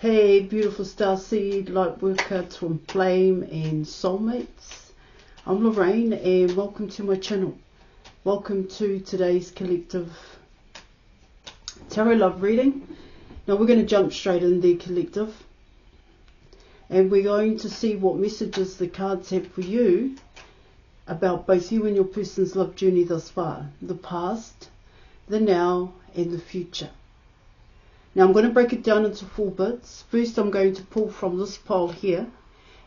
Hey, beautiful starseed, light worker, twin flame and soulmates. I'm Lorraine and welcome to my channel. Welcome to today's collective tarot love reading. Now we're going to jump straight in the collective and we're going to see what messages the cards have for you about both you and your person's love journey thus far. The past, the now and the future. Now I'm going to break it down into 4 bits. First I'm going to pull from this pile here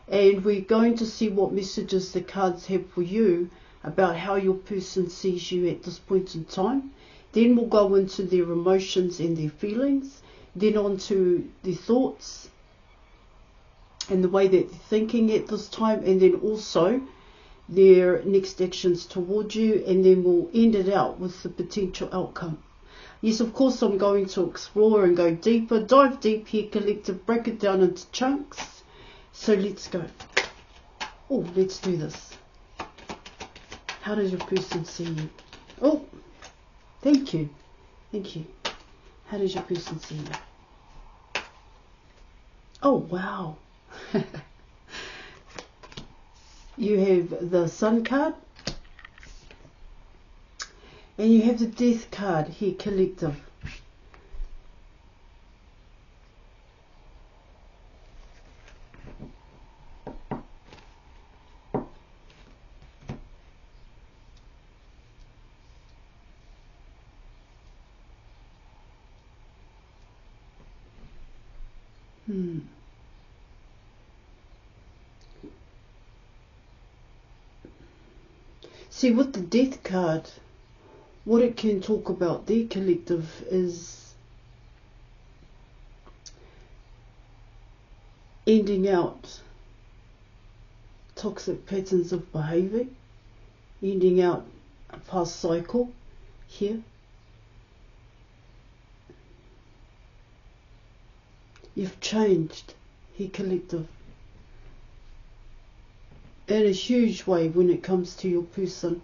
and we're going to see what messages the cards have for you about how your person sees you at this point in time. Then we'll go into their emotions and their feelings, then on to their thoughts and the way that they're thinking at this time, and then also their next actions towards you, and then we'll end it out with the potential outcome. Yes, of course, I'm going to explore and go deeper, dive deep here, collective, break it down into chunks. So let's go. Oh, let's do this. How does your person see you? Oh, thank you. Thank you. How does your person see you? Oh, wow. You have the Sun card. And you have the Death card here, collective. See, with the Death card, what it can talk about there, collective, is ending out toxic patterns of behaviour, ending out a past cycle here. You've changed here, collective, in a huge way when it comes to your person.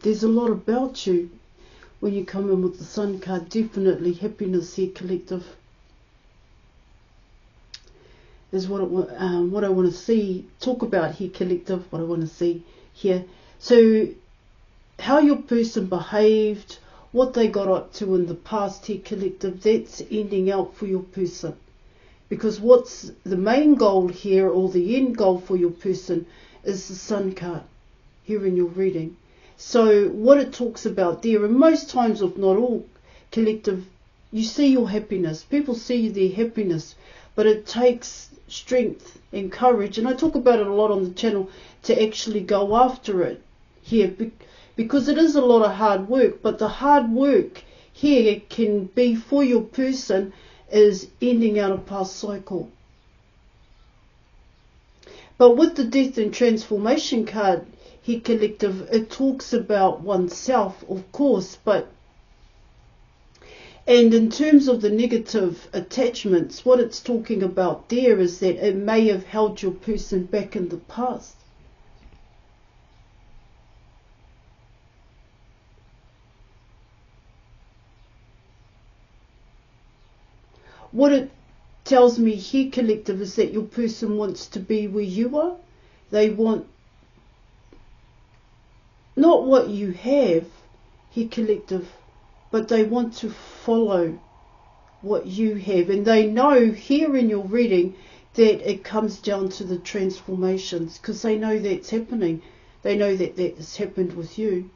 There's a lot about you when you come in with the Sun card. Definitely happiness here, collective, is what I want to see, talk about here, collective, what I want to see here. So how your person behaved, what they got up to in the past here, collective, that's ending out for your person. Because what's the main goal here, or the end goal for your person, is the Sun card here in your reading. So what it talks about there, and most times, if not all, collective, you see your happiness. People see their happiness, but it takes strength and courage, and I talk about it a lot on the channel, to actually go after it here, because it is a lot of hard work, but the hard work here can be for your person is ending out a past cycle. But with the Death and Transformation card here, collective, it talks about oneself, of course, and in terms of the negative attachments, what it's talking about there is that it may have held your person back in the past. What it tells me here, collective, is that your person wants to be where you are. They want not what you have here, collective, but they want to follow what you have. And they know here in your reading that it comes down to the transformations, because they know that's happening. They know that that has happened with you.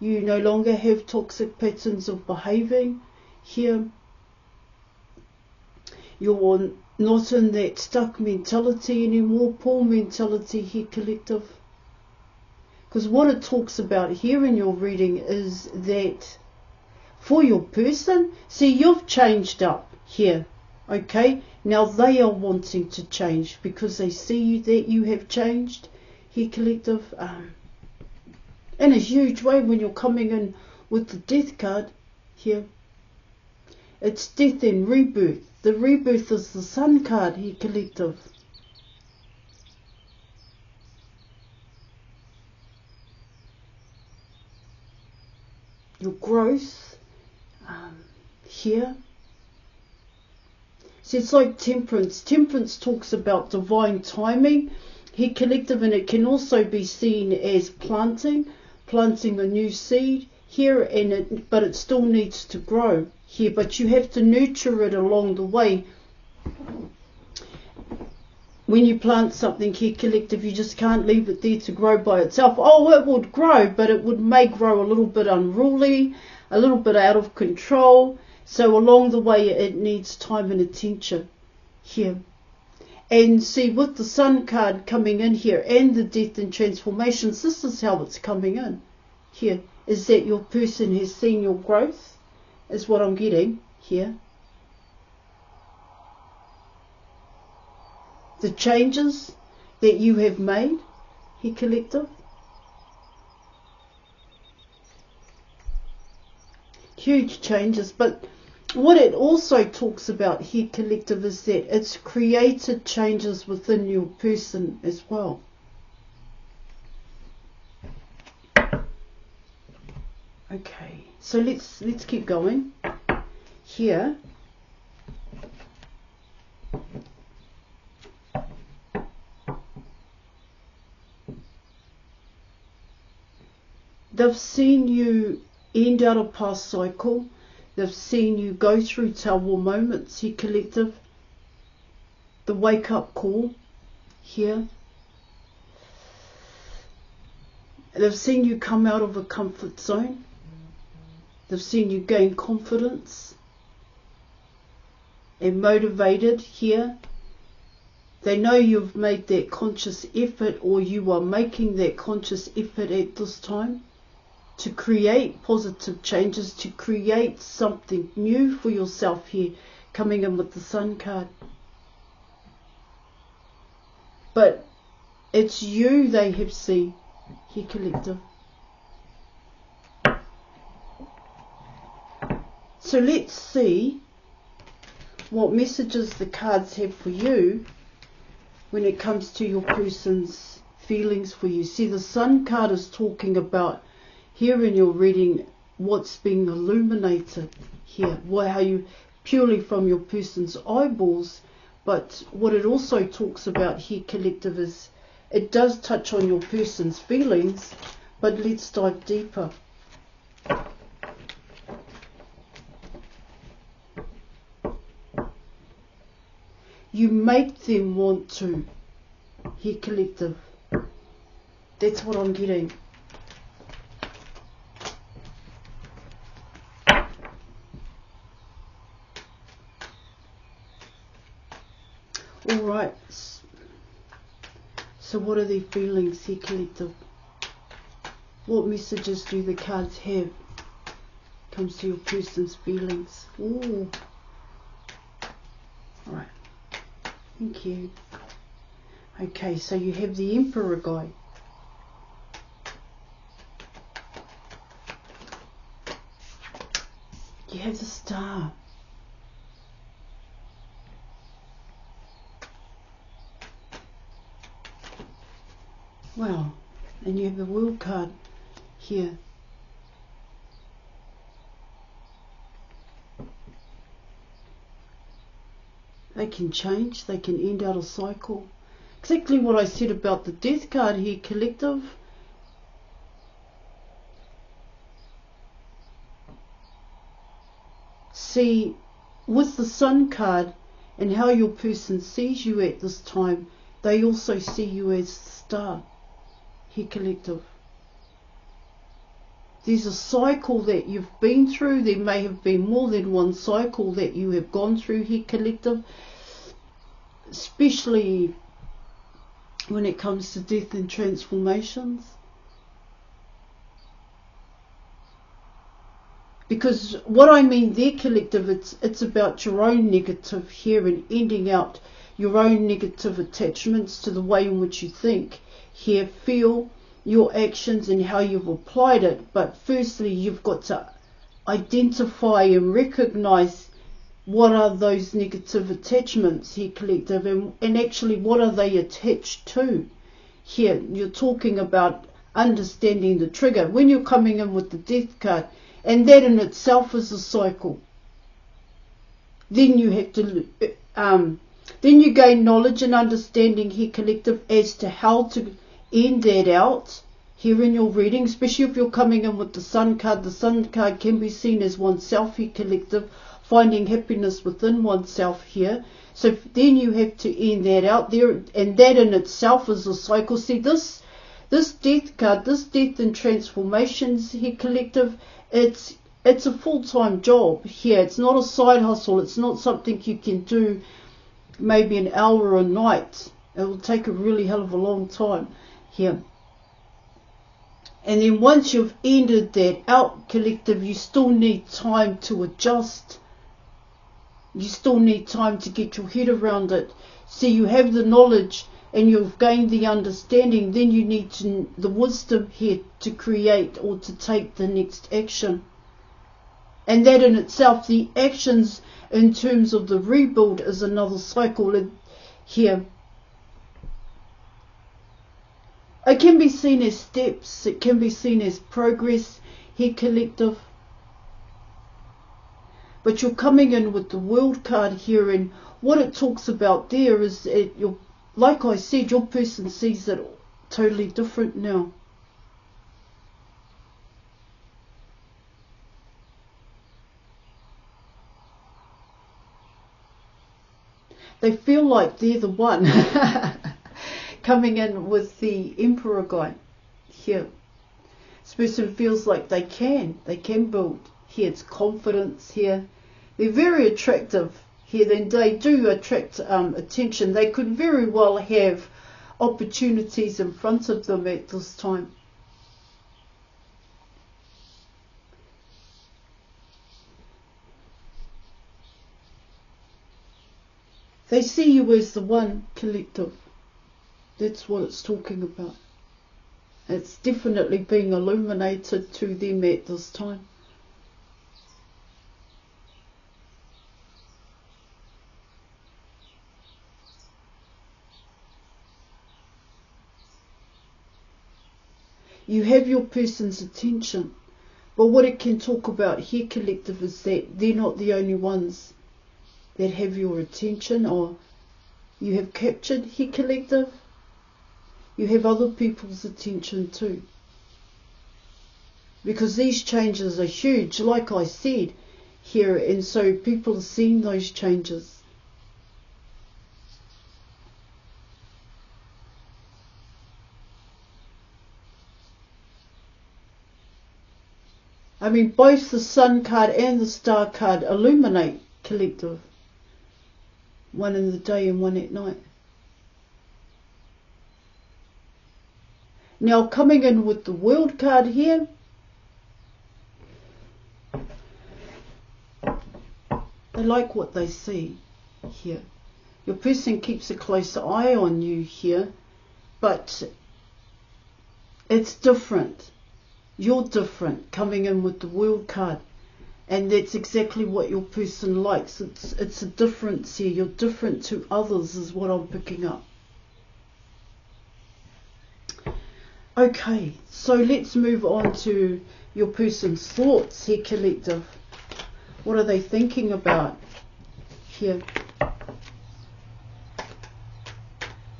You no longer have toxic patterns of behaving here. You're not in that stuck mentality anymore, poor mentality here, collective. Because what it talks about here in your reading is that for your person, see, you've changed up here, okay? Now they are wanting to change because they see that you have changed here, collective, in a huge way when you're coming in with the Death card here. It's death and rebirth. The rebirth is the Sun card here, collective. Your growth here. So it's like temperance. Temperance talks about divine timing here, collective, and it can also be seen as planting a new seed here, but it still needs to grow here, but you have to nurture it along the way. When you plant something here, collective, you just can't leave it there to grow by itself. Oh, it would grow, but it may grow a little bit unruly, a little bit out of control. So along the way, it needs time and attention here. And see, with the Sun card coming in here and the death and transformations, this is how it's coming in here, is that your person has seen your growth, is what I'm getting here. The changes that you have made here, collective. Huge changes, but what it also talks about here, collective, is that it's created changes within your person as well. Okay, so let's keep going here. They've seen you end out a past cycle. They've seen you go through tower moments here, collective. The wake up call here. They've seen you come out of a comfort zone. They've seen you gain confidence and motivated here. They know you've made that conscious effort, or you are making that conscious effort at this time, to create positive changes, to create something new for yourself here, coming in with the Sun card. But it's you they have seen here, collective. So let's see what messages the cards have for you when it comes to your person's feelings for you. See, the Sun card is talking about here in your reading what's being illuminated here, how you, purely from your person's eyeballs. But what it also talks about here, collective, is it does touch on your person's feelings, but let's dive deeper. You make them want to here, collective. That's what I'm getting. Alright, so what are their feelings here, collective? What messages do the cards have? Comes to your person's feelings. Ooh. Alright, thank you. Okay, so you have the Emperor guy. You have the Star. Wow, and you have the World card here. They can change, they can end out a cycle. Exactly what I said about the Death card here, collective. See, with the Sun card and how your person sees you at this time, they also see you as the Star here, collective. There's a cycle that you've been through. There may have been more than one cycle that you have gone through here, collective, especially when it comes to death and transformations. Because what I mean there, collective, it's about your own negative here and ending out your own negative attachments to the way in which you think here, feel, your actions and how you've applied it. But firstly, you've got to identify and recognize what are those negative attachments here, collective, and actually what are they attached to? Here, you're talking about understanding the trigger. When you're coming in with the death card, and that in itself is a cycle, then you have to, then you gain knowledge and understanding here, collective, as to how to end that out here in your reading, especially if you're coming in with the Sun card. The Sun card can be seen as oneself here, collective, finding happiness within oneself here. So then you have to end that out there, and that in itself is a cycle. See, this death card, this death and transformations here, collective, it's a full-time job here. It's not a side hustle. It's not something you can do maybe an hour a night. It will take a really hell of a long time here. And then once you've ended that out, collective, you still need time to adjust. You still need time to get your head around it. So you have the knowledge and you've gained the understanding, then you need the wisdom here to create or to take the next action. And that in itself, the actions in terms of the rebuild is another cycle here. It can be seen as steps, it can be seen as progress here, collective. But you're coming in with the World card here, and what it talks about there is that like I said, your person sees it totally different now. They feel like they're the one coming in with the Emperor guy here. This person feels like they can build. Here it's confidence here. They're very attractive here. Then they do attract attention. They could very well have opportunities in front of them at this time. They see you as the one, collective. That's what it's talking about. It's definitely being illuminated to them at this time. You have your person's attention, but what it can talk about here, collective, is that they're not the only ones that have your attention, or you have captured here, collective. You have other people's attention too, because these changes are huge, like I said here, and so people are seeing those changes. I mean, both the Sun card and the Star card illuminate, collective. One in the day and one at night. Now, coming in with the World card here, they like what they see here. Your person keeps a close eye on you here, but it's different. You're different coming in with the World card, and that's exactly what your person likes. It's a difference here. You're different to others is what I'm picking up. Okay, so let's move on to your person's thoughts here, collective. What are they thinking about here?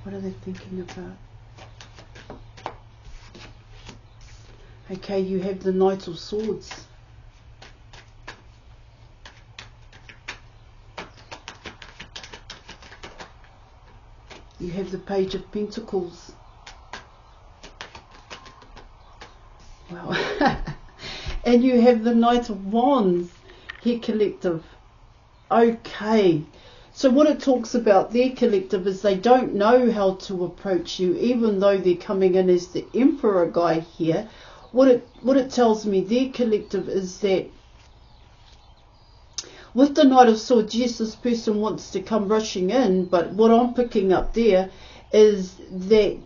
What are they thinking about? Okay, you have the Knight of Swords. You have the Page of Pentacles. Wow. And you have the Knight of Wands here, collective. Okay. So what it talks about there, collective, is they don't know how to approach you, even though they're coming in as the Emperor guy here. What it tells me there, collective, is that with the Knight of Swords, yes, this person wants to come rushing in, but what I'm picking up there is that,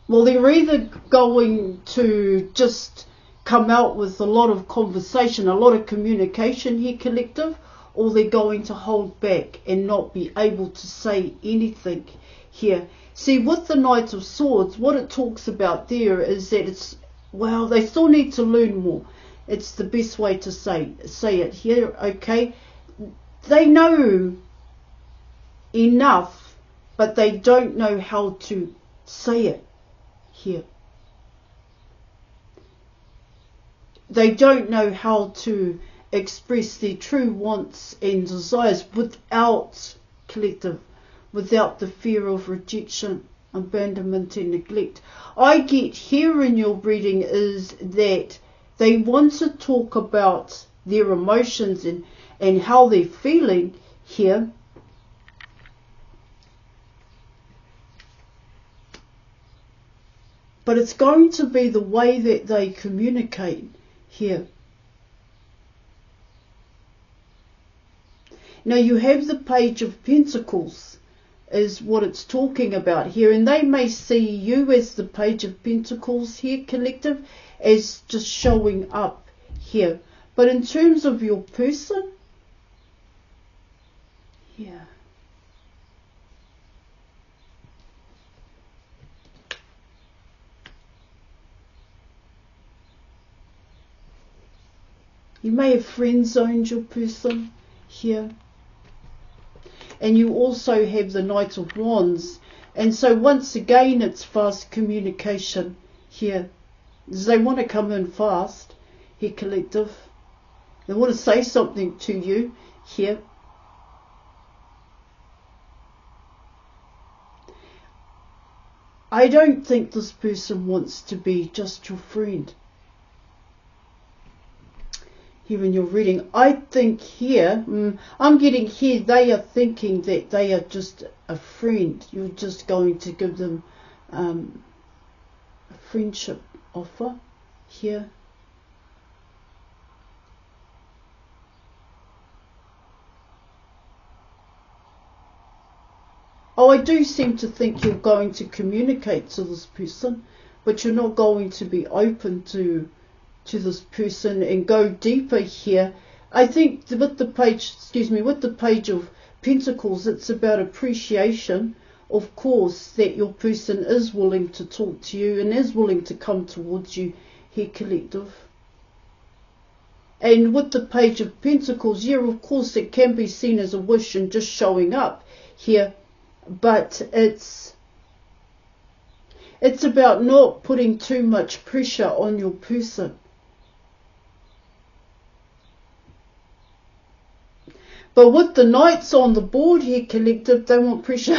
well, they're either going to just come out with a lot of conversation, a lot of communication here, collective, or they're going to hold back and not be able to say anything here. See, with the Knight of Swords, what it talks about there is that it's, well, they still need to learn more. It's the best way to say it here, okay? They know enough, but they don't know how to say it here. They don't know how to express their true wants and desires without collective, without the fear of rejection, abandonment and neglect. I get here in your reading is that they want to talk about their emotions and how they're feeling here. But it's going to be the way that they communicate here. Now you have the Page of Pentacles is what it's talking about here, and they may see you as the Page of Pentacles here, collective, as just showing up here. But in terms of your person, yeah, you may have friend zoned your person here. And you also have the Knight of Wands. And so once again, it's fast communication here. They want to come in fast here, collective. They want to say something to you here. I don't think this person wants to be just your friend. Here in your reading, I think here, I'm getting here, they are thinking that they are just a friend. You're just going to give them a friendship offer here. Oh, I do seem to think you're going to communicate to this person, but you're not going to be open to this person and go deeper here. I think with the page, with the Page of Pentacles, it's about appreciation, of course, that your person is willing to talk to you and is willing to come towards you here, collective. And with the Page of Pentacles, yeah, of course, it can be seen as a wish and just showing up here, but it's about not putting too much pressure on your person. But with the Knights on the board here, collective, they want pressure.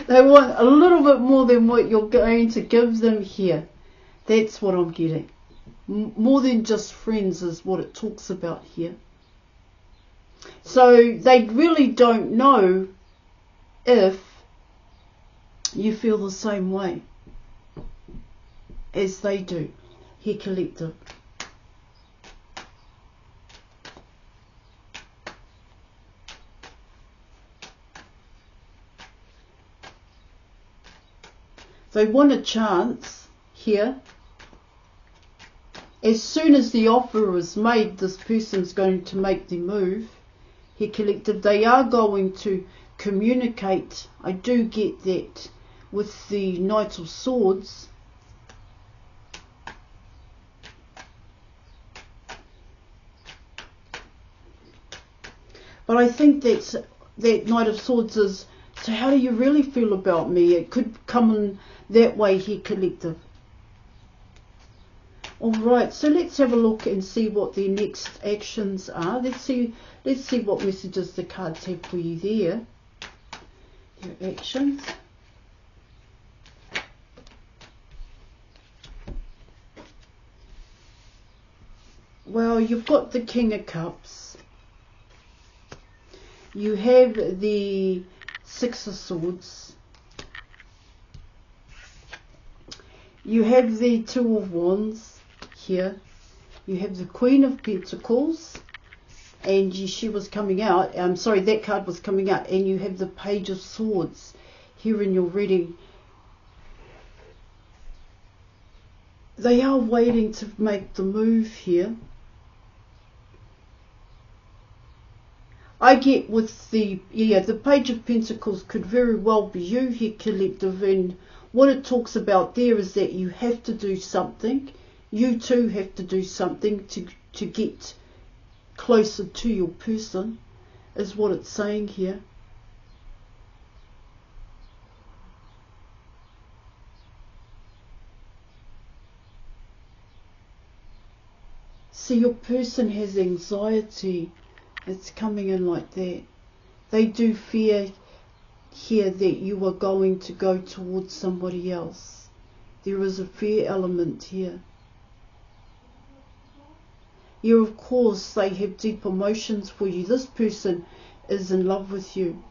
They want a little bit more than what you're going to give them here. That's what I'm getting. More than just friends is what it talks about here. So they really don't know if you feel the same way as they do here, collective. They want a chance here. As soon as the offer is made, this person's going to make the move here, collective. They are going to communicate. I do get that with the Knight of Swords. But I think that Knight of Swords is, so how do you really feel about me? It could come in that way here, collective. Alright, so let's have a look and see what their next actions are. Let's see what messages the cards have for you there. Their actions. Well, you've got the King of Cups. You have the Six of Swords. You have the Two of Wands here. You have the Queen of Pentacles, and she was coming out. I'm sorry, that card was coming out. And you have the Page of Swords here in your reading. they are waiting to make the move here. I get with the Page of Pentacles could very well be you here, collective, and what it talks about there is that you have to do something. You too have to do something to get closer to your person, is what it's saying here. See, your person has anxiety. It's coming in like that. They do fear here that you are going to go towards somebody else. There is a fear element here. You, of course, they have deep emotions for you. This person is in love with you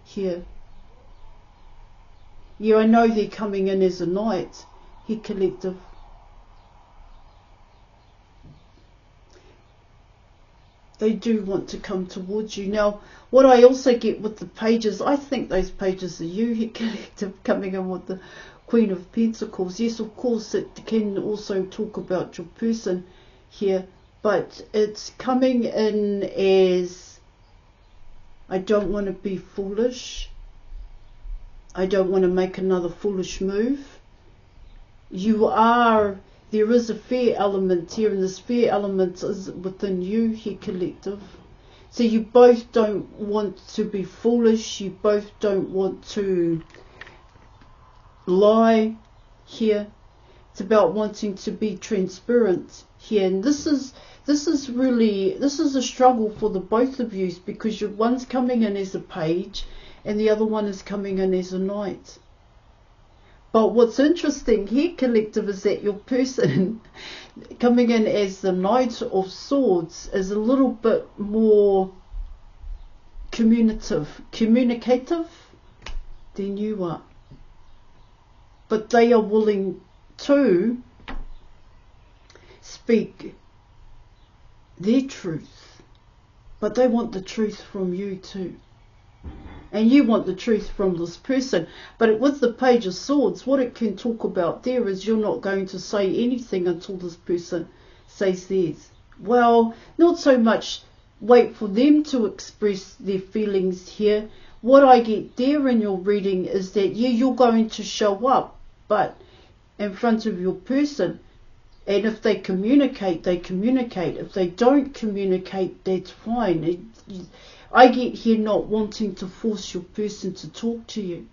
here. Yeah, I know they're coming in as a knight here, collective. They do want to come towards you. Now, what I also get with the pages, I think those pages are you here, collective, coming in with the Queen of Pentacles. Yes, of course, it can also talk about your person here, but it's coming in as, I don't want to be foolish. I don't want to make another foolish move. There is a fear element here, and this fear element is within you here, collective. So you both don't want to be foolish. You both don't want to lie here. It's about wanting to be transparent here, and this is a struggle for the both of you, because one's coming in as a page and the other one is coming in as a knight. But what's interesting here, collective, is that your person coming in as the Knight of Swords is a little bit more communicative than you are. But they are willing to speak their truth. But they want the truth from you too. And you want the truth from this person. But with the Page of Swords, what it can talk about there is you're not going to say anything until this person says theirs. Well, not so much wait for them to express their feelings here. What I get there in your reading is that, yeah, you're going to show up, but in front of your person. And if they communicate, they communicate. If they don't communicate, that's fine. I get here not wanting to force your person to talk to you,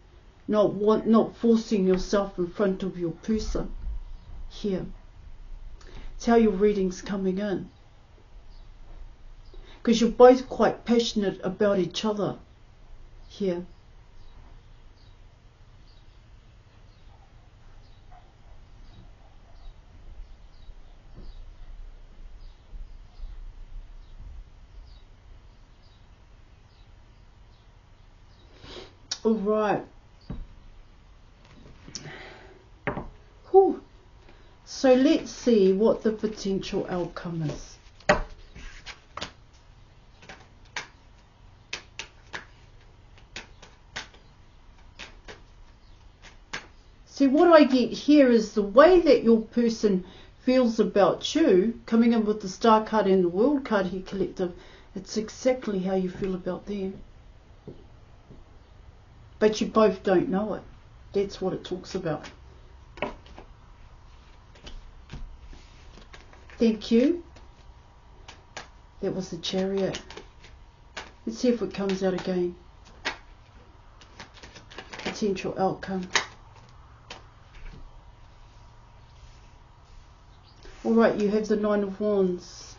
not forcing yourself in front of your person here. It's how your reading's coming in, because you're both quite passionate about each other here. All right. Whew. So let's see what the potential outcome is. See, what I get here is the way that your person feels about you, coming in with the Star card and the World card here, collective, it's exactly how you feel about them. But you both don't know it. That's what it talks about. Thank you. That was the Chariot. Let's see if it comes out again. Potential outcome. Alright, you have the Nine of Wands.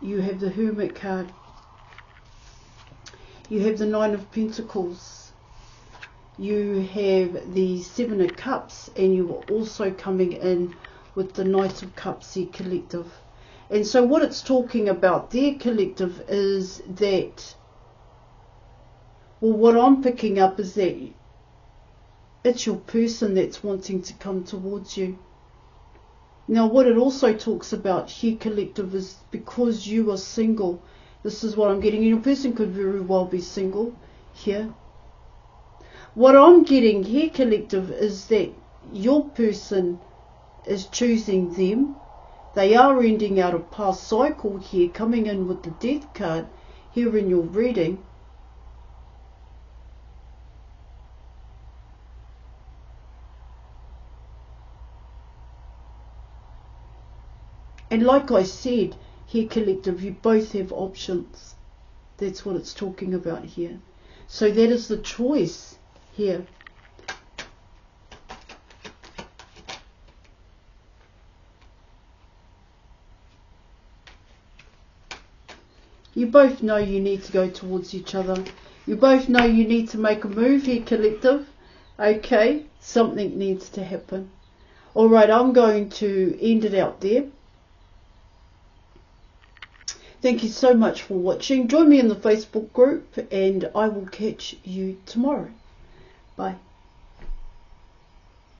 You have the Hermit card. You have the Nine of Pentacles. You have the Seven of Cups, and you are also coming in with the Knight of Cups here, collective. And so what it's talking about there, collective, is that, well, what I'm picking up is that it's your person that's wanting to come towards you. Now, what it also talks about here, collective, is because you are single. This is what I'm getting. Your person could very well be single here. What I'm getting here, collective, is that your person is choosing them. They are ending out a past cycle here, coming in with the death card here in your reading. And like I said, here collective, you both have options. That's what it's talking about here. So that is the choice here. You both know you need to go towards each other. You both know you need to make a move here, collective. Okay, something needs to happen. Alright, I'm going to end it out there. Thank you so much for watching. Join me in the Facebook group and I will catch you tomorrow. Bye.